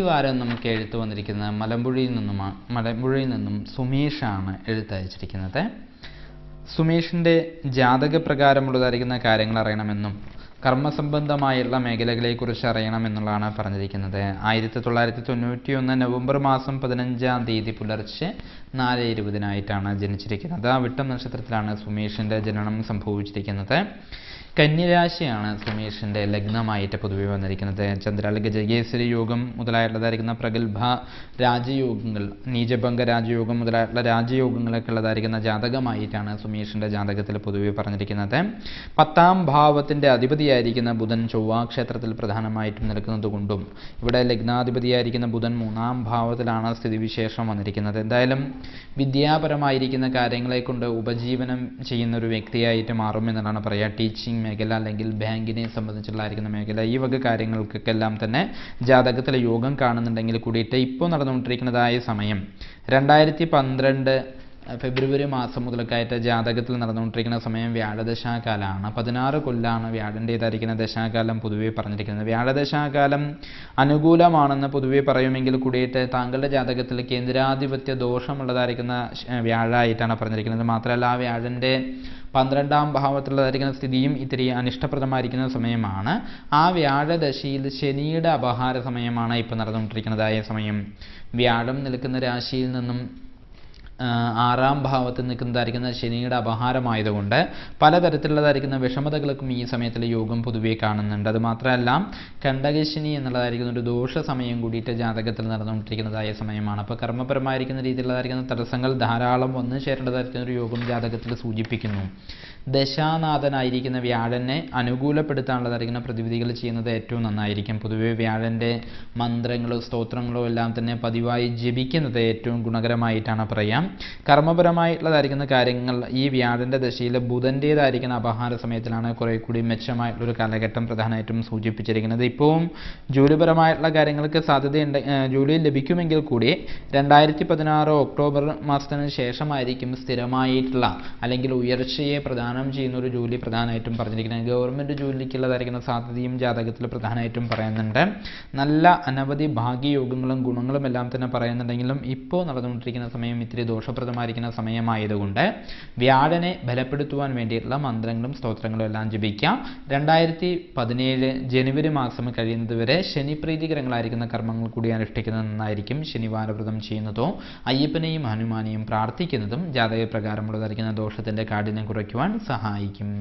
വാരം നമുക്ക് എഴുത്ത് വന്നിരിക്കുന്നത് മലമ്പുഴയിൽ നിന്നും സുമേഷാണ് എഴുത്തയച്ചിരിക്കുന്നത്. സുമേഷിൻ്റെ ജാതകപ്രകാരമുള്ളതായിരിക്കുന്ന കാര്യങ്ങൾ അറിയണമെന്നും കർമ്മസംബന്ധമായുള്ള മേഖലകളെക്കുറിച്ച് അറിയണമെന്നുള്ളതാണ് പറഞ്ഞിരിക്കുന്നത്. 1991 നവംബർ മാസം 15-ാം തീയതി പുലർച്ചെ 4:20 ജനിച്ചിരിക്കുന്നത്. വിട്ടം നക്ഷത്രത്തിലാണ് സുമേഷിൻ്റെ ജനനം സംഭവിച്ചിരിക്കുന്നത്. കന്യരാശിയാണ് സുമേഷിൻ്റെ ലഗ്നമായിട്ട് പൊതുവെ വന്നിരിക്കുന്നത്. ചന്ദ്രാൽ ഗജകേസരി യോഗം മുതലായിട്ടുള്ളതായിരിക്കുന്ന പ്രഗത്ഭ രാജയോഗങ്ങൾ, നീചഭംഗ രാജയോഗം മുതലായിട്ടുള്ള രാജയോഗങ്ങളൊക്കെ ഉള്ളതായിരിക്കുന്ന ജാതകമായിട്ടാണ് സുമേഷിൻ്റെ ജാതകത്തിൽ പൊതുവെ പറഞ്ഞിരിക്കുന്നത്. 10-ാം ഭാവത്തിൻ്റെ അധിപതിയായിരിക്കുന്ന ബുധൻ ചൊവ്വാക്ഷേത്രത്തിൽ പ്രധാനമായിട്ടും നിൽക്കുന്നത് കൊണ്ടും ഇവിടെ ലഗ്നാധിപതിയായിരിക്കുന്ന ബുധൻ 3-ാം ഭാവത്തിലാണ് സ്ഥിതിവിശേഷം വന്നിരിക്കുന്നത്. എന്തായാലും വിദ്യാപരമായിരിക്കുന്ന കാര്യങ്ങളെ കൊണ്ട് ഉപജീവനം ചെയ്യുന്ന ഒരു വ്യക്തിയായിട്ട് മാറുമെന്നാണ് പറയുക. ടീച്ചിങ് മേഖല അല്ലെങ്കിൽ ബാങ്കിനെ സംബന്ധിച്ചുള്ളതായിരിക്കുന്ന മേഖല, ഈ വക കാര്യങ്ങൾക്കെല്ലാം തന്നെ ജാതകത്തിൽ യോഗം കാണുന്നുണ്ടെങ്കിൽ കൂടിയിട്ട് ഇപ്പോൾ നടന്നുകൊണ്ടിരിക്കുന്നതായ സമയം 2012 ഫെബ്രുവരി മാസം മുതലൊക്കെയായിട്ട് ജാതകത്തിൽ നടന്നുകൊണ്ടിരിക്കുന്ന സമയം വ്യാഴദശാകാലമാണ്. 16 കൊല്ലാണ് വ്യാഴൻ്റേതായിരിക്കുന്ന ദശാകാലം പൊതുവെ പറഞ്ഞിരിക്കുന്നത്. വ്യാഴദശാകാലം അനുകൂലമാണെന്ന് പൊതുവെ പറയുമെങ്കിൽ കൂടിയിട്ട് താങ്കളുടെ ജാതകത്തിൽ കേന്ദ്രാധിപത്യ ദോഷമുള്ളതായിരിക്കുന്ന വ്യാഴായിട്ടാണ് പറഞ്ഞിരിക്കുന്നത്. മാത്രമല്ല ആ വ്യാഴൻ്റെ 12-ാം ഭാവത്തിലുള്ളതായിരിക്കുന്ന സ്ഥിതിയും ഇത്തിരി അനിഷ്ടപ്രദമായിരിക്കുന്ന സമയമാണ്. ആ വ്യാഴദശയിൽ ശനിയുടെ അപഹാര സമയമാണ് ഇപ്പോൾ നടന്നുകൊണ്ടിരിക്കുന്നതായ സമയം. വ്യാഴം നിൽക്കുന്ന രാശിയിൽ നിന്നും 6-ാം ഭാവത്തിൽ നിൽക്കുന്നതായിരിക്കുന്ന ശനിയുടെ അപഹാരമായതുകൊണ്ട് പലതരത്തിലുള്ളതായിരിക്കുന്ന വിഷമതകൾക്കും ഈ സമയത്തിൽ യോഗം പൊതുവെ കാണുന്നുണ്ട്. അതുമാത്രമല്ല കണ്ടകശനി എന്നുള്ളതായിരിക്കുന്ന ഒരു ദോഷ സമയം കൂടിയിട്ട് ജാതകത്തിൽ നടന്നുകൊണ്ടിരിക്കുന്നതായ സമയമാണ്. അപ്പോൾ കർമ്മപരമായിരിക്കുന്ന രീതിയിലുള്ളതായിരിക്കുന്ന തടസ്സങ്ങൾ ധാരാളം വന്നു ചേരേണ്ടതായിരിക്കുന്ന ഒരു യോഗം ജാതകത്തിൽ സൂചിപ്പിക്കുന്നു. ദശാനാഥനായിരിക്കുന്ന വ്യാഴനെ അനുകൂലപ്പെടുത്താനുള്ളതായിരിക്കുന്ന പ്രതിവിധികൾ ചെയ്യുന്നത് ഏറ്റവും നന്നായിരിക്കും. പൊതുവെ വ്യാഴൻ്റെ മന്ത്രങ്ങളോ സ്തോത്രങ്ങളോ എല്ലാം തന്നെ പതിവായി ജപിക്കുന്നത് ഏറ്റവും ഗുണകരമായിട്ടാണ് പറയാം. കർമ്മപരമായിട്ടുള്ളതായിരിക്കുന്ന കാര്യങ്ങൾ ഈ വ്യാഴൻ്റെ ദശയിൽ ബുധൻ്റേതായിരിക്കുന്ന അപഹാര സമയത്തിലാണ് കുറെ കൂടി മെച്ചമായിട്ടുള്ളൊരു കാലഘട്ടം പ്രധാനമായിട്ടും സൂചിപ്പിച്ചിരിക്കുന്നത്. ഇപ്പോഴും ജോലിപരമായിട്ടുള്ള കാര്യങ്ങൾക്ക് സാധ്യതയുണ്ട്, ജോലി ലഭിക്കുമെങ്കിൽ കൂടി 2016 ഒക്ടോബർ മാസത്തിന് ശേഷമായിരിക്കും സ്ഥിരമായിട്ടുള്ള അല്ലെങ്കിൽ ഉയർച്ചയെ പ്രധാനം ചെയ്യുന്ന ഒരു ജോലി പ്രധാനമായിട്ടും പറഞ്ഞിരിക്കുന്നത്. ഗവൺമെൻറ് ജോലിക്കുള്ളതായിരിക്കുന്ന സാധ്യതയും ജാതകത്തിൽ പ്രധാനമായിട്ടും പറയുന്നുണ്ട്. നല്ല അനവധി ഭാഗ്യയോഗങ്ങളും ഗുണങ്ങളും എല്ലാം തന്നെ പറയുന്നുണ്ടെങ്കിലും ഇപ്പോൾ നടന്നുകൊണ്ടിരിക്കുന്ന സമയം ഇത്തിരി ദോഷപ്രദമായിരിക്കുന്ന സമയമായതുകൊണ്ട് വ്യാഴനെ ബലപ്പെടുത്തുവാൻ വേണ്ടിയിട്ടുള്ള മന്ത്രങ്ങളും സ്തോത്രങ്ങളും എല്ലാം ജപിക്കാം. 2017 ജനുവരി മാസം കഴിയുന്നത് വരെ ശനിപ്രീതികരങ്ങളായിരിക്കുന്ന കർമ്മങ്ങൾ കൂടി അനുഷ്ഠിക്കുന്നത് നന്നായിരിക്കും. ശനിവാരവ്രതം ചെയ്യുന്നതോ അയ്യപ്പനെയും ഹനുമാനെയും പ്രാർത്ഥിക്കുന്നതും ജാതകപ്രകാരമുള്ളതായിരിക്കുന്ന ദോഷത്തിൻ്റെ കാഠിന്യം കുറയ്ക്കുവാൻ സഹായിക്കും.